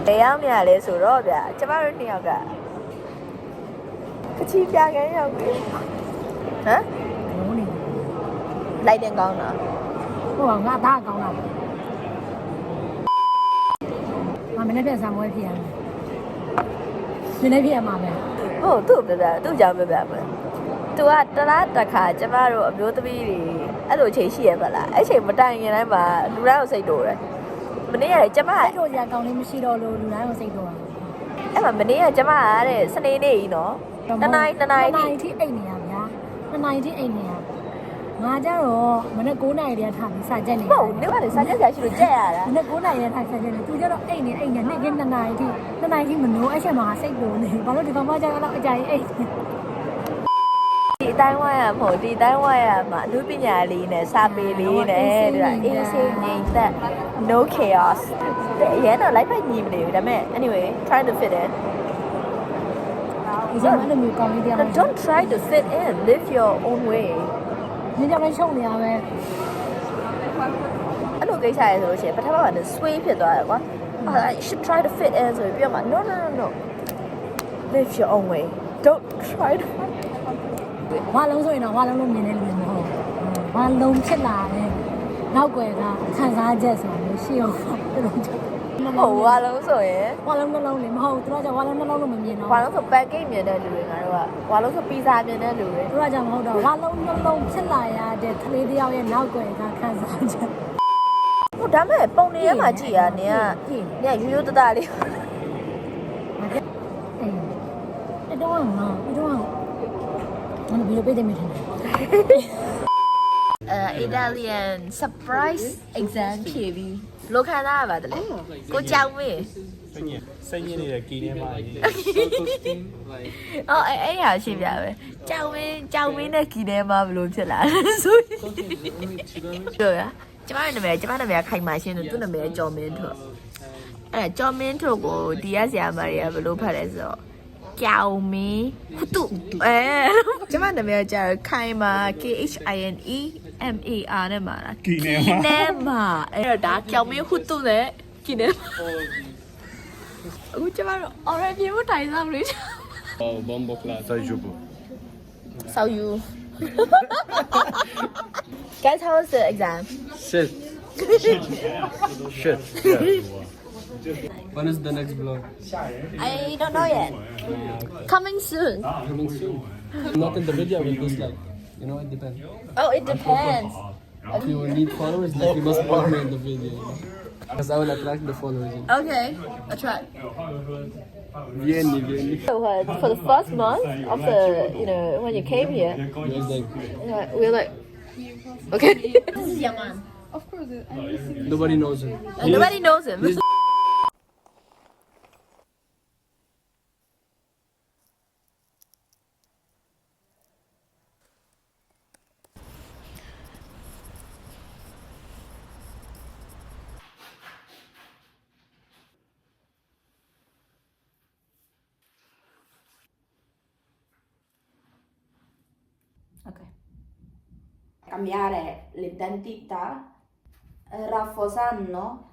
ဘယ်ရောက်နေရလဲဆိုတော့ဗျာကျမတို့နှစ်ယောက်ကကချီပြခန်းရောက်ပြီဟမ်လုံးနေလိုက်တင်ကောင်းတာ ဟိုကငါသားကောင်းတာမနေ့ပြန်ဆံမွေးပြရတယ်ဒီနေ့ပြရမှာပဲ ဟုတ်သူ့ပြပြသူ့ကြောင့်ပြပြမယ်သူကတလားတစ်ခါကျမတို့အမျိုးသမီးတွေအဲ့လိုအချိန်ရှိရပါလားအဲ့ချိန်မတိုင်ခင်တိုင်းမှာလူတိုင်းကိုစိတ်တိုးတယ်မနေ့ကကျမအဲ့လိုကြာကောင်းလေးမရှိတော့လို့လူတိုင်းကိုစိတ်တိုးတာအဲ့မှာမနေ့ကကျမကတဲ့စနေနေ့ကြီးနော်တနိုင်ထိအိတ်နေရဗျာတနိုင်ထိအိတ်နေရငါကြတော့မနေ့9နာရီတည်းထားပြီးစာကြက်နေဟုတ်နေ့ကလည်းစာကြက်ကြာရှိလို့ကြက်ရတာမနေ့9နာရီတည်းထားစာကြက်နေသူကြတော့အိတ်နေနေ့က2နာရီထိမနိုးအဲ့ချက်မှာစိတ်တိုးနေဘာလို့ဒီကောင်မကြတော့အကြိုင်အိတ်ဒီအတိုင်းဝိုင်းရမဟုတ်ဒီအတိုင်းဝိုင်းရမှာအမှုပညာလေးနဲ့စာပေလေးနဲ့ဒီကအေးဆေးငြိမ်သက် no chaos ရဲတော့လိုက်ပါညီမနေဘူးဒါပေမဲ့ anyway try to fit in don't try to fit in live your own way ညညလေးရှုံနေရပဲအဲ့လိုကိစ္စရဆိုလို့ရှိရင်ပထမက sway ဖြစ်သွားတယ်ကွာ I should try to fit in ဆိုပြီးတော့ no live your own way don't try to ဝါလုံးဆိုရင်တော့ဝါလုံးလုံးမြင်နေလို့မဟုတ်ဝါလုံးဖြစ်လာတယ်နောက်ွယ်ကခံစားချက်ဆိုတာမျိုးရှိအောင်ပြုလုပ်ကြဟုတ်ဝါလုံးဆိုရင်ဝါလုံးနှလုံးလေးမဟုတ်သူကကြောင့်ဝါလုံးနှလုံးလို့မမြင်တော့ဝါလုံးဆို pancake မြင်တဲ့လူတွေငါတို့ကဝါလုံးဆို pizza မြင်တဲ့လူတွေသူကကြောင့်မဟုတ်တော့ဝါလုံးနှလုံးဖြစ်လာရတဲ့ကလေးတယောက်ရဲ့နောက်ွယ်ကခံစားချက်ဟုတ်ဒါမဲ့ပုံနေရမှာကြည်ရနင်ကရိုးရိုးတတလေးအဲ့တော့ငါဘယ်လိုပေးတယ်မထင်Italian surprise exam ဖြေပြီးလိုခံစားရပါတယ်လေကိုကြောင်မင်းစိတ်ညစ်နေတဲ့ကီးထဲမှာအော်အဲ့ဟာရှင်းပြပဲကြောင်မင်းနဲ့ကီးထဲမှာဘယ်လိုဖြစ်လာလဲဆိုပြောရကျမနာမည်ခိုင်မာရှင်းတယ်သူ့နာမည်ကျော်မင်းထွတ်အဲ့ကျော်မင်းထွတ်ကိုဒီရဆရာမတွေကဘယ်လိုဖတ်လဲဆိုတော့ကြောင်မင်းခုတုကျမနာမည်ကြာခိုင်မာ KHINEMAR နဲ့မှာလားကီနေမှာအဲ့တော့ဒါကြောင်မင်းခုတုနဲ့ကီနေအခုကျမတို့ orange ပြေဖို့ထိုင်စားမလို့bombo class sai jubo so you guys how was the exam shit When is the next vlog? I don't know yet coming soon Not in the video, with this like, you know, it depends. Oh, it depends. If you need followers, like you must put me in the video, you know? Because I will attract the followers. You know? Okay, I'll try. Vieni. So for the first month of the, when you came here, we were like, okay. This is Yaman. Of course, Nobody knows him. Nobody knows him. Okay. Cambiare l'identità, rafforzando